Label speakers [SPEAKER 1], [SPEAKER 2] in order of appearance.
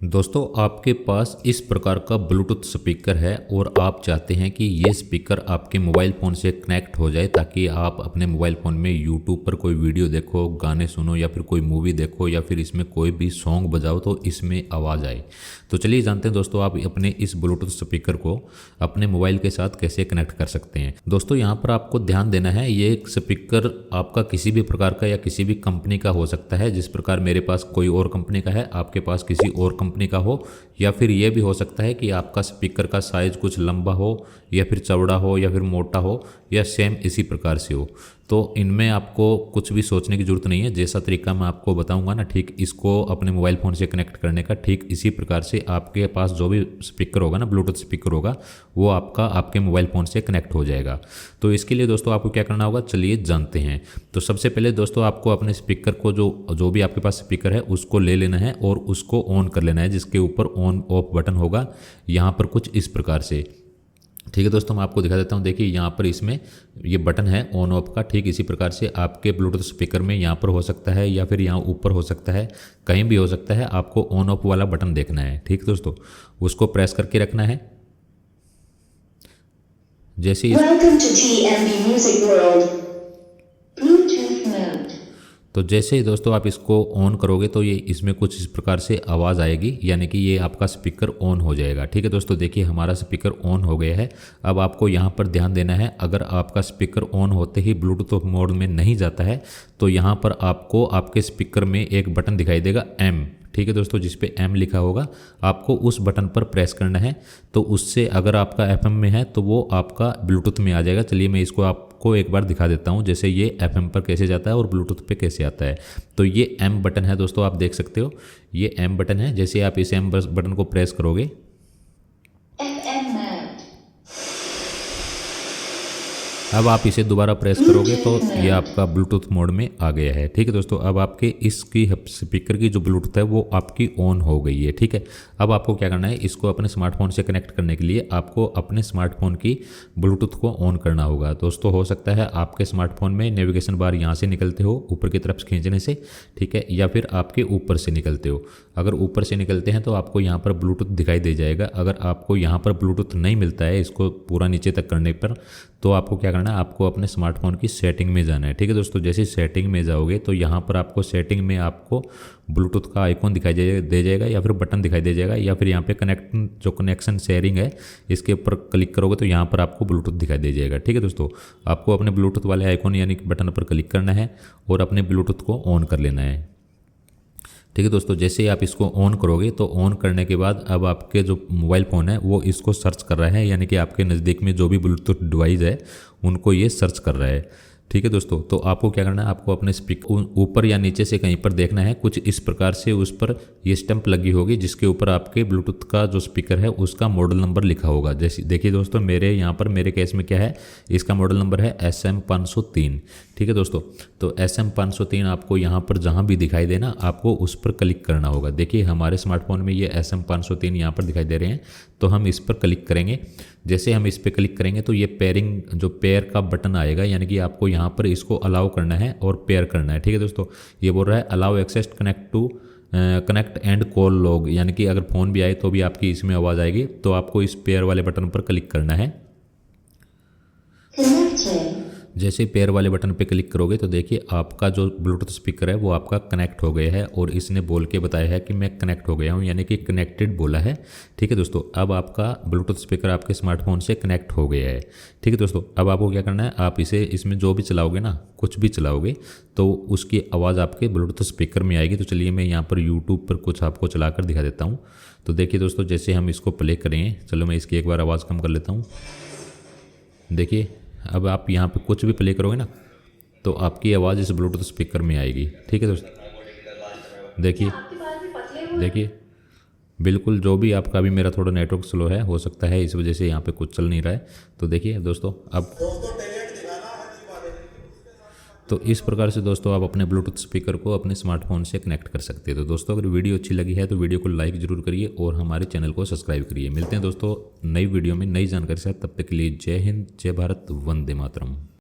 [SPEAKER 1] दोस्तों आपके पास इस प्रकार का ब्लूटूथ स्पीकर है और आप चाहते हैं कि ये स्पीकर आपके मोबाइल फ़ोन से कनेक्ट हो जाए ताकि आप अपने मोबाइल फ़ोन में यूट्यूब पर कोई वीडियो देखो, गाने सुनो या फिर कोई मूवी देखो या फिर इसमें कोई भी सॉन्ग बजाओ तो इसमें आवाज़ आए। तो चलिए जानते हैं दोस्तों आप अपने इस ब्लूटूथ स्पीकर को अपने मोबाइल के साथ कैसे कनेक्ट कर सकते हैं। दोस्तों यहाँ पर आपको ध्यान देना है, ये स्पीकर आपका किसी भी प्रकार का या किसी भी कंपनी का हो सकता है। जिस प्रकार मेरे पास कोई और कंपनी का है, आपके पास किसी और कंपनी का हो, या फिर ये भी हो सकता है कि आपका स्पीकर का साइज़ कुछ लंबा हो या फिर चौड़ा हो या फिर मोटा हो या सेम इसी प्रकार से हो। तो इनमें आपको कुछ भी सोचने की ज़रूरत नहीं है। जैसा तरीका मैं आपको बताऊंगा ना, ठीक इसको अपने मोबाइल फ़ोन से कनेक्ट करने का, ठीक इसी प्रकार से आपके पास जो भी स्पीकर होगा ना, ब्लूटूथ स्पीकर होगा, वो आपके मोबाइल फ़ोन से कनेक्ट हो जाएगा। तो इसके लिए दोस्तों आपको क्या करना होगा, चलिए जानते हैं। तो सबसे पहले दोस्तों आपको अपने स्पीकर को जो भी आपके पास स्पीकर है उसको ले लेना है और उसको ऑन कर लेना है, जिसके ऊपर ऑन ऑफ बटन होगा यहाँ पर कुछ इस प्रकार से। ठीक है दोस्तों, मैं आपको दिखा देता हूँ। देखिए यहाँ पर इसमें ये बटन है ऑन ऑफ का, ठीक इसी प्रकार से आपके ब्लूटूथ स्पीकर में यहाँ पर हो सकता है या फिर यहाँ ऊपर हो सकता है, कहीं भी हो सकता है। आपको ऑन ऑफ वाला बटन देखना है, ठीक है दोस्तों, उसको प्रेस करके रखना है। जैसे
[SPEAKER 2] Welcome to TMB Music World. Bluetooth mode.
[SPEAKER 1] तो जैसे ही दोस्तों आप इसको ऑन करोगे तो ये इसमें कुछ इस प्रकार से आवाज़ आएगी, यानी कि ये आपका स्पीकर ऑन हो जाएगा। ठीक है दोस्तों, देखिए हमारा स्पीकर ऑन हो गया है। अब आपको यहाँ पर ध्यान देना है, अगर आपका स्पीकर ऑन होते ही ब्लूटूथ मोड में नहीं जाता है तो यहाँ पर आपको आपके स्पीकर में एक बटन दिखाई देगा M। ठीक है दोस्तों, जिस पे M लिखा होगा आपको उस बटन पर प्रेस करना है। तो उससे अगर आपका FM में है तो वो आपका ब्लूटूथ में आ जाएगा। चलिए मैं इसको आपको एक बार दिखा देता हूँ, जैसे ये FM पर कैसे जाता है और ब्लूटूथ पे कैसे आता है। तो ये M बटन है दोस्तों, आप देख सकते हो ये M बटन है। जैसे आप इस M बटन को प्रेस करोगे,
[SPEAKER 2] FM mode.
[SPEAKER 1] अब आप इसे दोबारा प्रेस करोगे तो ये आपका ब्लूटूथ मोड में आ गया है। ठीक है दोस्तों, अब आपके इसकी स्पीकर की जो ब्लूटूथ है वो आपकी ऑन हो गई है। ठीक है, अब आपको क्या करना है, इसको अपने स्मार्टफोन से कनेक्ट करने के लिए आपको अपने स्मार्टफोन की ब्लूटूथ को ऑन करना होगा। दोस्तों हो सकता है आपके स्मार्टफोन में नेविगेशन बार यहाँ से निकलते हो ऊपर की तरफ खींचने से, ठीक है, या फिर आपके ऊपर से निकलते हो। अगर ऊपर से निकलते हैं तो आपको यहाँ पर ब्लूटूथ दिखाई दे जाएगा। अगर आपको यहाँ पर ब्लूटूथ नहीं मिलता है इसको पूरा नीचे तक करने पर, तो आपको क्या करना है, आपको अपने स्मार्टफोन की सेटिंग में जाना है। ठीक है दोस्तों, जैसे सेटिंग में जाओगे तो यहाँ पर आपको सेटिंग में आपको ब्लूटूथ का आइकॉन दिखाई दे जाएगा या फिर बटन दिखाई दे जाएगा, या फिर यहाँ पे कनेक्शन शेयरिंग है इसके ऊपर क्लिक करोगे तो यहाँ पर आपको ब्लूटूथ दिखाई दे जाएगा। ठीक है दोस्तों, आपको अपने ब्लूटूथ वाले आइकॉन यानी कि बटन पर क्लिक करना है और अपने ब्लूटूथ को ऑन कर लेना है। ठीक है दोस्तों, जैसे ही आप इसको ऑन करोगे तो ऑन करने के बाद अब आपके जो मोबाइल फ़ोन है वो इसको सर्च कर रहा है, यानी कि आपके नज़दीक में जो भी ब्लूटूथ डिवाइस है उनको ये सर्च कर रहा है। ठीक है दोस्तों, तो आपको क्या करना है, आपको अपने स्पीकर ऊपर या नीचे से कहीं पर देखना है, कुछ इस प्रकार से उस पर ये स्टैंप लगी होगी जिसके ऊपर आपके ब्लूटूथ का जो स्पीकर है उसका मॉडल नंबर लिखा होगा। जैसे देखिए दोस्तों, मेरे यहाँ पर मेरे केस में क्या है, इसका मॉडल नंबर है SM503। ठीक है दोस्तों, तो SM503 आपको यहाँ पर जहाँ भी दिखाई देना आपको उस पर क्लिक करना होगा। देखिए हमारे स्मार्टफोन में ये SM503 यहाँ पर दिखाई दे रहे हैं, तो हम इस पर क्लिक करेंगे। जैसे हम इस पर क्लिक करेंगे तो ये पेयरिंग जो पेयर का बटन आएगा, यानी कि आपको यहाँ पर इसको अलाउ करना है और पेयर करना है। ठीक है दोस्तों, ये बोल रहा है allow access connect and call log, यानी कि अगर फ़ोन भी आए तो भी आपकी इसमें आवाज़ आएगी। तो आपको इस पेयर वाले बटन पर क्लिक करना है।
[SPEAKER 2] Connecting.
[SPEAKER 1] जैसे पेयर वाले बटन पे क्लिक करोगे तो देखिए आपका जो ब्लूटूथ स्पीकर है वो आपका कनेक्ट हो गया है और इसने बोल के बताया है कि मैं कनेक्ट हो गया हूँ, यानी कि कनेक्टेड बोला है। ठीक है दोस्तों, अब आपका ब्लूटूथ स्पीकर आपके स्मार्टफोन से कनेक्ट हो गया है। ठीक है दोस्तों, अब आपको क्या करना है, आप इसमें जो भी चलाओगे ना, कुछ भी चलाओगे तो उसकी आवाज़ आपके ब्लूटूथ स्पीकर में आएगी। तो चलिए मैं यहाँ पर यूट्यूब पर कुछ आपको चला कर दिखा देता हूँ। तो देखिए दोस्तों, जैसे हम इसको प्ले करेंगे, चलो मैं इसकी एक बार आवाज़ कम कर लेता हूँ। देखिए अब आप यहाँ पे कुछ भी प्ले करोगे ना तो आपकी आवाज़ इस ब्लूटूथ स्पीकर में आएगी। ठीक है दोस्तों, देखिए बिल्कुल जो भी आपका, भी मेरा थोड़ा नेटवर्क स्लो है, हो सकता है इस वजह से यहाँ पे कुछ चल नहीं रहा है। तो देखिए दोस्तों, अब तो इस प्रकार से दोस्तों आप अपने ब्लूटूथ स्पीकर को अपने स्मार्टफोन से कनेक्ट कर सकते हैं। तो दोस्तों अगर वीडियो अच्छी लगी है तो वीडियो को लाइक जरूर करिए और हमारे चैनल को सब्सक्राइब करिए। मिलते हैं दोस्तों नई वीडियो में नई जानकारी के साथ, तब तक के लिए जय हिंद, जय भारत, वंदे मातरम।